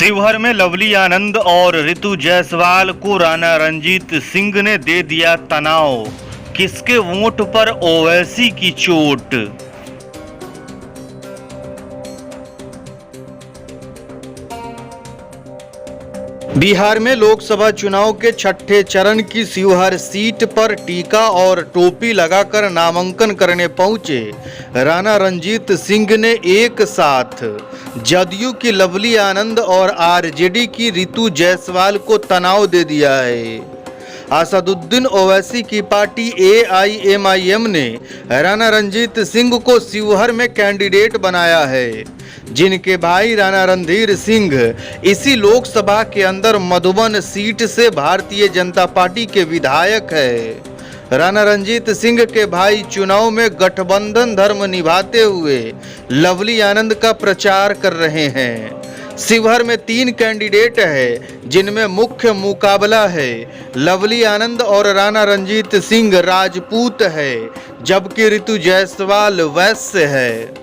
शिवहर में लवली आनंद और ऋतु जायसवाल को राणा रणजीत सिंह ने दे दिया तनाव, किसके वोट पर ओवैसी की चोट। बिहार में लोकसभा चुनाव के छठे चरण की शिवहर सीट पर टीका और टोपी लगाकर नामांकन करने पहुंचे राणा रणजीत सिंह ने एक साथ जदयू की लवली आनंद और आरजेडी की ऋतु जायसवाल को तनाव दे दिया है। असदुद्दीन ओवैसी की पार्टी AIMIM ने राणा रणजीत सिंह को शिवहर में कैंडिडेट बनाया है, जिनके भाई राणा रणधीर सिंह इसी लोकसभा के अंदर मधुबन सीट से भारतीय जनता पार्टी के विधायक है। राणा रणजीत सिंह के भाई चुनाव में गठबंधन धर्म निभाते हुए लवली आनंद का प्रचार कर रहे हैं। शिवहर में 3 कैंडिडेट है, जिनमें मुख्य मुकाबला है लवली आनंद और राणा रणजीत सिंह राजपूत है, जबकि ऋतु जायसवाल वैश्य है।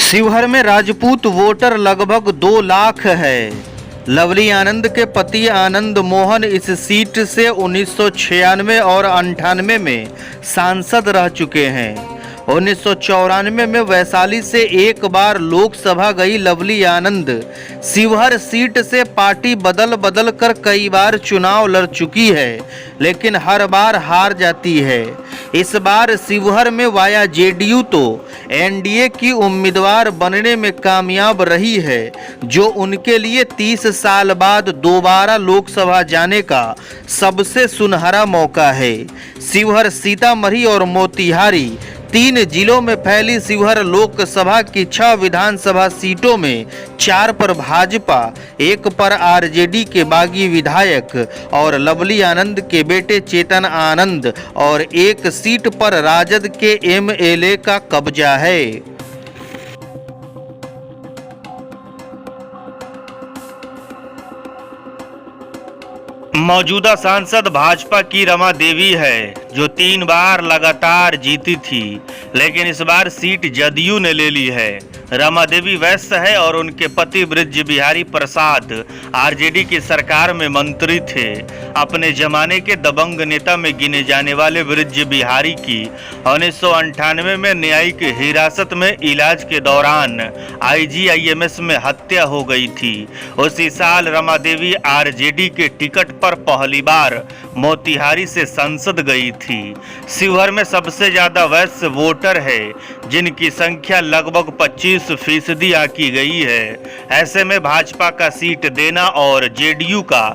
शिवहर में राजपूत वोटर लगभग 2 लाख है। लवली आनंद के पति आनंद मोहन इस सीट से 1996 और 98 में सांसद रह चुके हैं। 1994 में वैशाली से एक बार लोकसभा गई लवली आनंद शिवहर सीट से पार्टी बदल कर कई बार चुनाव लड़ चुकी है, लेकिन हर बार हार जाती है। इस बार शिवहर में वाया जेडीयू तो एनडीए की उम्मीदवार बनने में कामयाब रही है, जो उनके लिए 30 साल बाद दोबारा लोकसभा जाने का सबसे सुनहरा मौका है। शिवहर, सीतामढ़ी और मोतिहारी 3 जिलों में फैली शिवहर लोकसभा की 6 विधानसभा सीटों में 4 पर भाजपा, 1 पर आरजेडी के बागी विधायक और लवली आनंद के बेटे चेतन आनंद और 1 सीट पर राजद के MLA का कब्जा है। मौजूदा सांसद भाजपा की रमा देवी है, जो 3 बार लगातार जीती थी, लेकिन इस बार सीट जदयू ने ले ली है। रमा देवी वैश्य है और उनके पति बृज बिहारी प्रसाद आरजेडी की सरकार में मंत्री थे। अपने जमाने के दबंग नेता में गिने जाने वाले बृज बिहारी की 1998 में न्यायिक हिरासत में इलाज के दौरान IGIMS में हत्या हो गई थी। उसी साल रमा देवी आरजेडी के टिकट पर पहली बार मोतिहारी से संसद गई थी। शिवहर में सबसे ज्यादा वैश्य वोटर है, जिनकी संख्या लगभग 25% आकी गई है। ऐसे में भाजपा का सीट देना और जेडीयू का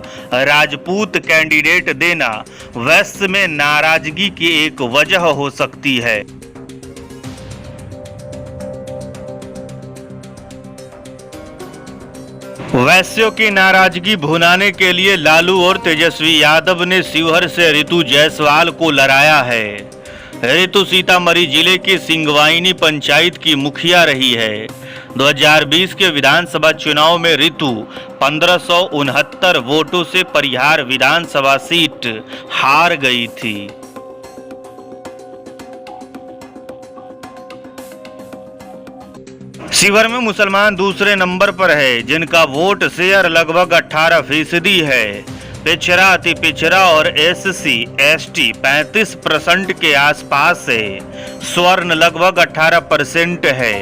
राजपूत कैंडिडेट देना वैश्य में नाराजगी की एक वजह हो सकती है। वैश्यों की नाराजगी भुनाने के लिए लालू और तेजस्वी यादव ने शिवहर से ऋतु जायसवाल को लड़ाया है। ऋतु सीतामढ़ी जिले की सिंगवाइनी पंचायत की मुखिया रही है। 2020 के विधानसभा चुनाव में ऋतु 1569 वोटों से परिहार विधानसभा सीट हार गई थी। शिवहर में मुसलमान दूसरे नंबर पर है, जिनका वोट शेयर लगभग 18% है। पिछड़ा, अति पिछड़ा और SC ST 35% के आसपास है। स्वर्ण लगभग 18% है।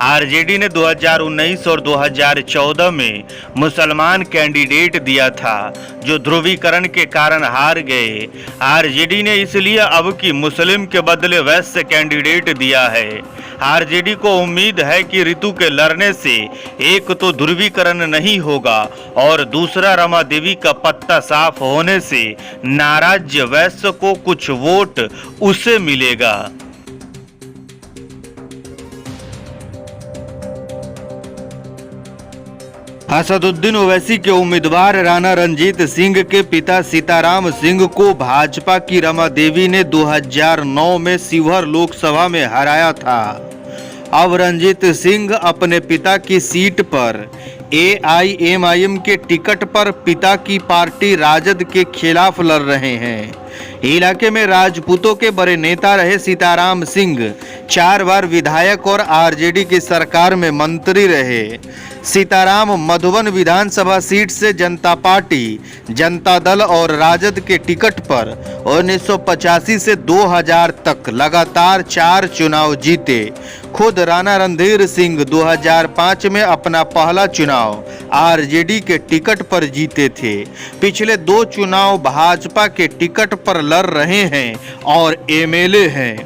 आरजेडी ने 2019 और 2014 में मुसलमान कैंडिडेट दिया था, जो ध्रुवीकरण के कारण हार गए। आरजेडी ने इसलिए अब की मुस्लिम के बदले वैश्य कैंडिडेट दिया है। आरजेडी को उम्मीद है कि ऋतु के लड़ने से एक तो ध्रुवीकरण नहीं होगा और दूसरा रमा देवी का पत्ता साफ होने से नाराज वैश्य को कुछ वोट उसे मिलेगा। असदुद्दीन ओवैसी के उम्मीदवार राणा रणजीत सिंह के पिता सीताराम सिंह को भाजपा की रमा देवी ने 2009 में शिवहर लोकसभा में हराया था। अब रणजीत सिंह अपने पिता की सीट पर AIMIM के टिकट पर पिता की पार्टी राजद के खिलाफ लड़ रहे हैं। इलाके में राजपूतों के बड़े नेता रहे सीताराम सिंह 4 बार विधायक और आरजेडी की सरकार में मंत्री रहे। सीताराम मधुबन विधानसभा सीट से जनता पार्टी, जनता दल और राजद के टिकट पर 1985 से 2000 तक लगातार 4 चुनाव जीते। खुद राणा रणधीर सिंह 2005 में अपना पहला चुनाव आरजेडी के टिकट पर जीते थे। पिछले 2 चुनाव भाजपा के टिकट पर लड़ रहे हैं और एमएलए हैं।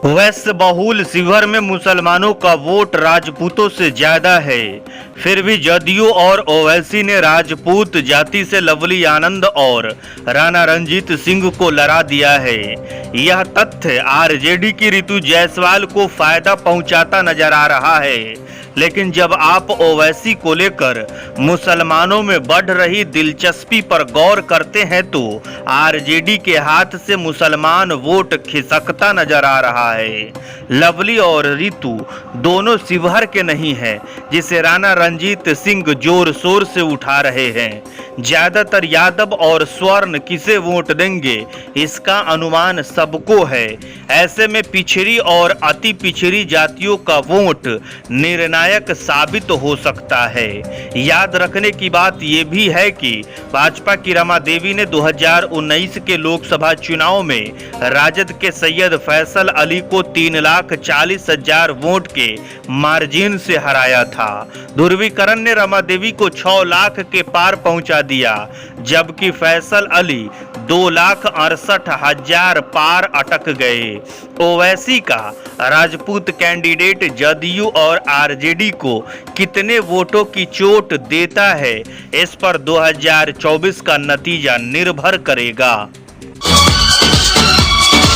वैश्य बहुल शिवहर में मुसलमानों का वोट राजपूतों से ज्यादा है, फिर भी जदयू और ओवैसी ने राजपूत जाति से लवली आनंद और राणा रणजीत सिंह को लड़ा दिया है। यह तथ्य आरजेडी की रितु जायसवाल को फायदा पहुंचाता नजर आ रहा है। लेकिन जब आप ओवैसी को लेकर मुसलमानों में बढ़ रही दिलचस्पी पर गौर करते हैं तो आरजेडी के हाथ से मुसलमान वोट खिसकता नजर आ रहा है। लवली और रितु दोनों शिवहर के नहीं है, जिसे राणा रणजीत सिंह जोर शोर से उठा रहे हैं। ज्यादातर यादव और स्वर्ण किसे वोट देंगे इसका अनुमान सबको है। ऐसे में पिछड़ी और अति पिछड़ी जातियों का वोट निर्णायक साबित हो सकता है। याद रखने की बात यह भी है कि भाजपा की रमा देवी ने 2019 के लोकसभा चुनाव में राजद के सैयद फैसल अली को 3,40,000 वोट के मार्जिन से हराया था। ध्रुवीकरण ने रमा देवी को 6 लाख के पार पहुंचा दिया, जबकि फैसल अली 2,68,000 पार अटक गए। ओवैसी का राजपूत कैंडिडेट जदयू और आरजेडी को कितने वोटों की चोट देता है, इस पर 2024 का नतीजा निर्भर करेगा।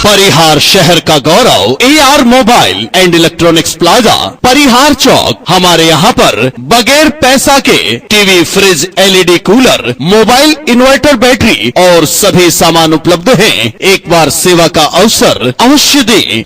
परिहार शहर का गौरव AR mobile and electronics plaza Parihar चौक। हमारे यहाँ पर बगैर पैसा के TV, fridge, LED cooler, mobile, inverter, battery और सभी सामान उपलब्ध हैं। एक बार सेवा का अवसर अवश्य दें।